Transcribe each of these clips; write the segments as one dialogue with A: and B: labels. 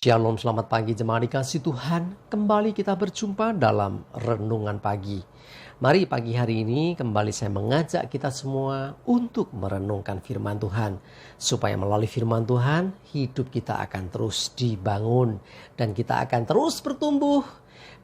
A: Shalom, selamat pagi jemaat dikasih Tuhan. Kembali kita berjumpa dalam renungan pagi. Mari pagi hari ini kembali saya mengajak kita semua untuk merenungkan firman Tuhan. Supaya melalui firman Tuhan, hidup kita akan terus dibangun. Dan kita akan terus bertumbuh,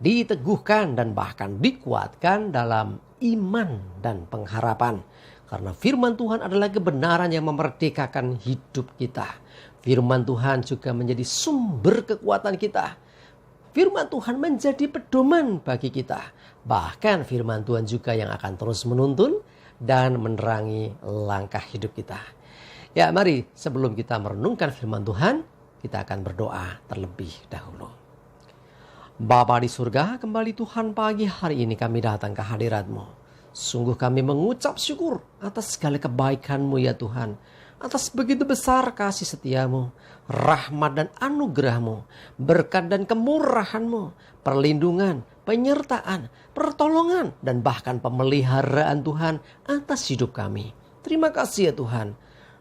A: diteguhkan dan bahkan dikuatkan dalam iman dan pengharapan. Karena firman Tuhan adalah kebenaran yang memerdekakan hidup kita. Firman Tuhan juga menjadi sumber kekuatan kita. Firman Tuhan menjadi pedoman bagi kita. Bahkan firman Tuhan juga yang akan terus menuntun dan menerangi langkah hidup kita. Ya, mari sebelum kita merenungkan firman Tuhan, kita akan berdoa terlebih dahulu. Bapa di surga, kembali Tuhan pagi hari ini kami datang ke hadirat-Mu. Sungguh kami mengucap syukur atas segala kebaikan-Mu ya Tuhan. Atas begitu besar kasih setia-Mu, rahmat dan anugerah-Mu, berkat dan kemurahan-Mu, perlindungan, penyertaan, pertolongan, dan bahkan pemeliharaan Tuhan atas hidup kami. Terima kasih ya Tuhan.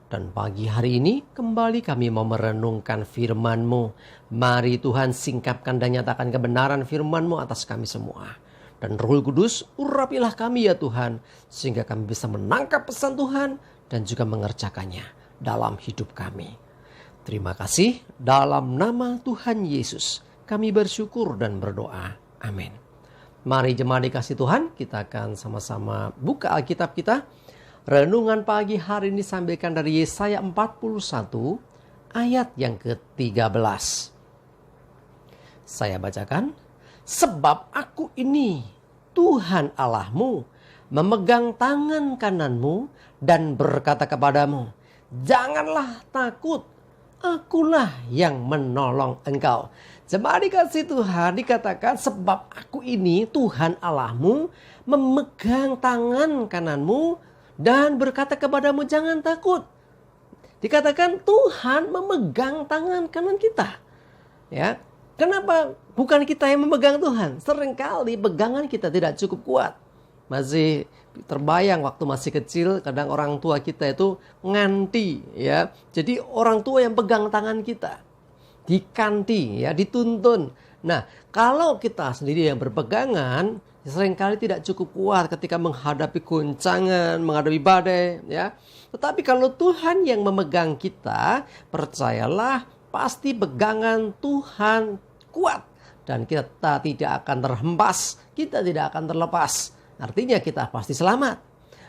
A: Dan pagi hari ini kembali kami mau merenungkan firman-Mu. Mari Tuhan singkapkan dan nyatakan kebenaran firman-Mu atas kami semua. Dan Roh Kudus urapilah kami ya Tuhan, sehingga kami bisa menangkap pesan Tuhan dan juga mengerjakannya dalam hidup kami. Terima kasih, dalam nama Tuhan Yesus kami bersyukur dan berdoa. Amin. Mari jemaat dikasih Tuhan, kita akan sama-sama buka Alkitab kita. Renungan pagi hari ini disampaikan dari Yesaya 41 ayat yang ke-13. Saya bacakan. Sebab aku ini Tuhan Allahmu, memegang tangan kananmu dan berkata kepadamu, janganlah takut, akulah yang menolong engkau. Jemaat dikasih Tuhan, dikatakan sebab aku ini Tuhan Allahmu, memegang tangan kananmu dan berkata kepadamu jangan takut. Dikatakan Tuhan memegang tangan kanan kita. Ya. Kenapa bukan kita yang memegang Tuhan? Seringkali pegangan kita tidak cukup kuat. Masih terbayang waktu masih kecil, kadang orang tua kita itu nganti ya. Jadi orang tua yang pegang tangan kita. Dikanti ya, dituntun. Nah, kalau kita sendiri yang berpegangan, seringkali tidak cukup kuat ketika menghadapi goncangan, menghadapi badai ya. Tetapi kalau Tuhan yang memegang kita, percayalah pasti pegangan Tuhan kuat dan kita tidak akan terhempas, kita tidak akan terlepas. Artinya kita pasti selamat.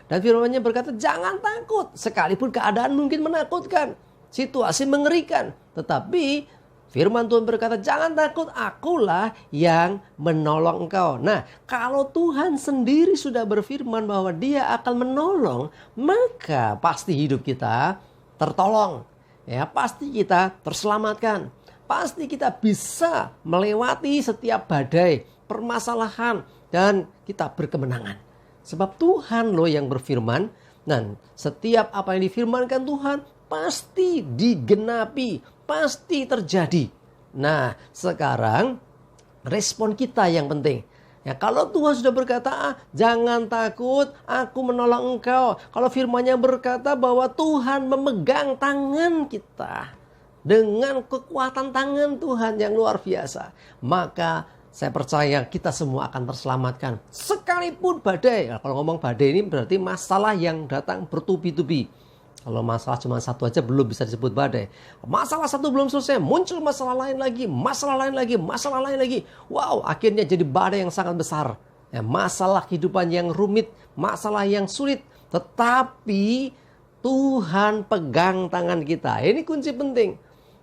A: Dan firman-Nya berkata jangan takut, sekalipun keadaan mungkin menakutkan, situasi mengerikan, tetapi firman Tuhan berkata jangan takut, akulah yang menolong engkau. Nah, kalau Tuhan sendiri sudah berfirman bahwa Dia akan menolong, maka pasti hidup kita tertolong. Ya, pasti kita terselamatkan. Pasti kita bisa melewati setiap badai, permasalahan, dan kita berkemenangan. Sebab Tuhan loh yang berfirman, dan setiap apa yang difirmankan Tuhan pasti digenapi, pasti terjadi. Nah, sekarang respon kita yang penting. Ya, kalau Tuhan sudah berkata, jangan takut, aku menolong engkau. Kalau firman-Nya berkata bahwa Tuhan memegang tangan kita dengan kekuatan tangan Tuhan yang luar biasa, maka saya percaya kita semua akan terselamatkan. Sekalipun badai, nah, kalau ngomong badai ini berarti masalah yang datang bertubi-tubi. Kalau masalah cuma satu aja belum bisa disebut badai. Masalah satu belum selesai, muncul masalah lain lagi, masalah lain lagi, masalah lain lagi. Wow, akhirnya jadi badai yang sangat besar. Ya, masalah kehidupan yang rumit, masalah yang sulit. Tetapi Tuhan pegang tangan kita. Ini kunci penting.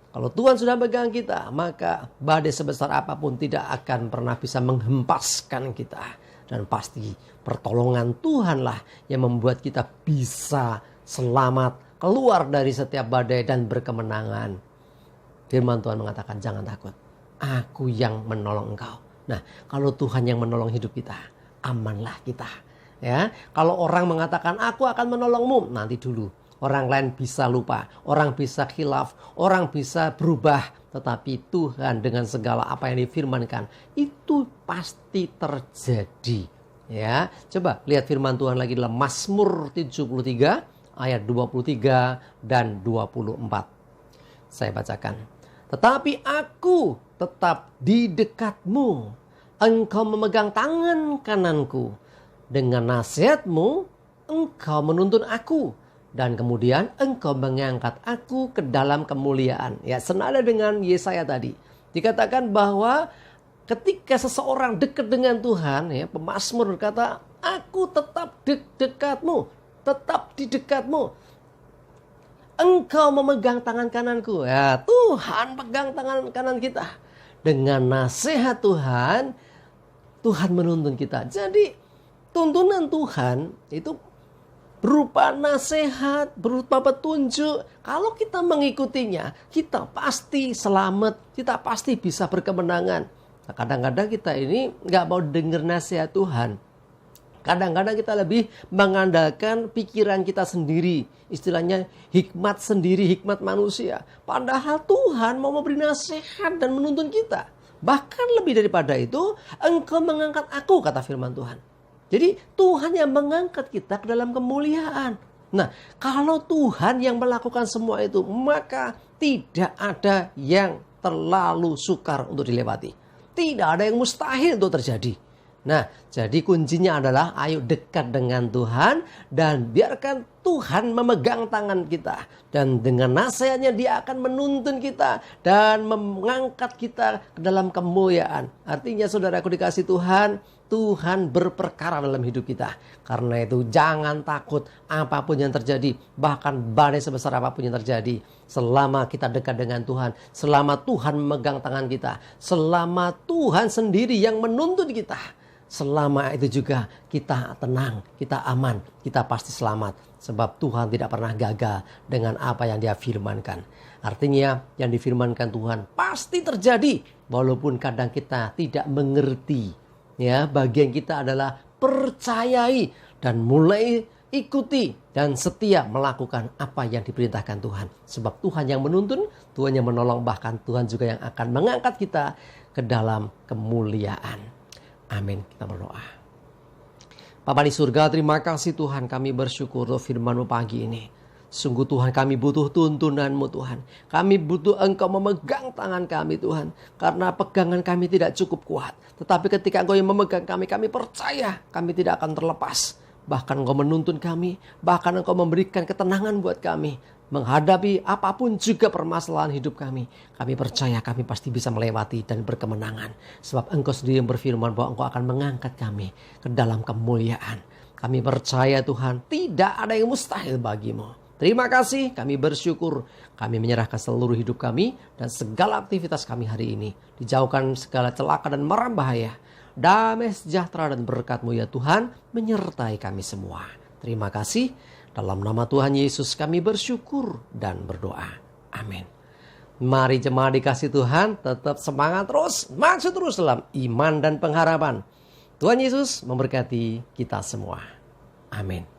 A: Kalau Tuhan sudah pegang kita, maka badai sebesar apapun tidak akan pernah bisa menghempaskan kita. Dan pasti pertolongan Tuhanlah yang membuat kita bisa selamat keluar dari setiap badai dan berkemenangan. Firman Tuhan mengatakan jangan takut, aku yang menolong engkau. Nah, kalau Tuhan yang menolong hidup kita, amanlah kita. Ya, kalau orang mengatakan aku akan menolongmu, nanti dulu. Orang lain bisa lupa, orang bisa khilaf, orang bisa berubah. Tetapi Tuhan dengan segala apa yang difirmankan, itu pasti terjadi. Ya, coba lihat firman Tuhan lagi dalam Mazmur 73 ayat 23 dan 24. Saya bacakan. Tetapi aku tetap di dekatmu. Engkau memegang tangan kananku. Dengan nasihatmu, engkau menuntun aku. Dan kemudian engkau mengangkat aku ke dalam kemuliaan. Ya, senada dengan Yesaya tadi. Dikatakan bahwa ketika seseorang dekat dengan Tuhan, ya, pemazmur berkata, aku tetap di dekatmu. Tetap di dekatmu. Engkau memegang tangan kananku. Ya, Tuhan pegang tangan kanan kita. Dengan nasihat Tuhan, Tuhan menuntun kita. Jadi tuntunan Tuhan itu berupa nasihat, berupa petunjuk. Kalau kita mengikutinya, kita pasti selamat, kita pasti bisa berkemenangan. Nah, kadang-kadang kita ini nggak mau dengar nasihat Tuhan. Kadang-kadang kita lebih mengandalkan pikiran kita sendiri. Istilahnya hikmat sendiri, hikmat manusia. Padahal Tuhan mau memberi nasihat dan menuntun kita. Bahkan lebih daripada itu, engkau mengangkat aku, kata firman Tuhan. Jadi Tuhan yang mengangkat kita ke dalam kemuliaan. Nah, kalau Tuhan yang melakukan semua itu, maka tidak ada yang terlalu sukar untuk dilewati. Tidak ada yang mustahil untuk terjadi. Nah, jadi kuncinya adalah ayo dekat dengan Tuhan dan biarkan Tuhan memegang tangan kita. Dan dengan nasihatnya dia akan menuntun kita dan mengangkat kita ke dalam kemuliaan. Artinya saudaraku dikasih Tuhan, Tuhan berperkara dalam hidup kita. Karena itu jangan takut apapun yang terjadi. Bahkan badai sebesar apapun yang terjadi. Selama kita dekat dengan Tuhan. Selama Tuhan memegang tangan kita. Selama Tuhan sendiri yang menuntun kita. Selama itu juga kita tenang, kita aman, kita pasti selamat. Sebab Tuhan tidak pernah gagal dengan apa yang dia firmankan. Artinya yang difirmankan Tuhan pasti terjadi. Walaupun kadang kita tidak mengerti. Ya, bagian kita adalah percayai dan mulai ikuti dan setia melakukan apa yang diperintahkan Tuhan. Sebab Tuhan yang menuntun, Tuhan yang menolong, bahkan Tuhan juga yang akan mengangkat kita ke dalam kemuliaan. Amin. Kita berdoa. Bapa di surga, terima kasih Tuhan, kami bersyukur untuk firman-Mu pagi ini. Sungguh Tuhan, kami butuh tuntunan-Mu Tuhan. Kami butuh Engkau memegang tangan kami Tuhan. Karena pegangan kami tidak cukup kuat. Tetapi ketika Engkau yang memegang kami, kami percaya kami tidak akan terlepas. Bahkan Engkau menuntun kami. Bahkan Engkau memberikan ketenangan buat kami. Menghadapi apapun juga permasalahan hidup kami. Kami percaya kami pasti bisa melewati dan berkemenangan. Sebab Engkau sendiri yang berfirman bahwa Engkau akan mengangkat kami ke dalam kemuliaan. Kami percaya Tuhan, tidak ada yang mustahil bagimu. Terima kasih, kami bersyukur. Kami menyerahkan seluruh hidup kami dan segala aktivitas kami hari ini. Dijauhkan segala celaka dan mara bahaya. Damai sejahtera dan berkat-Mu ya Tuhan menyertai kami semua. Terima kasih. Dalam nama Tuhan Yesus kami bersyukur dan berdoa. Amin. Mari jemaat dikasih Tuhan, tetap semangat terus, maju terus dalam iman dan pengharapan. Tuhan Yesus memberkati kita semua. Amin.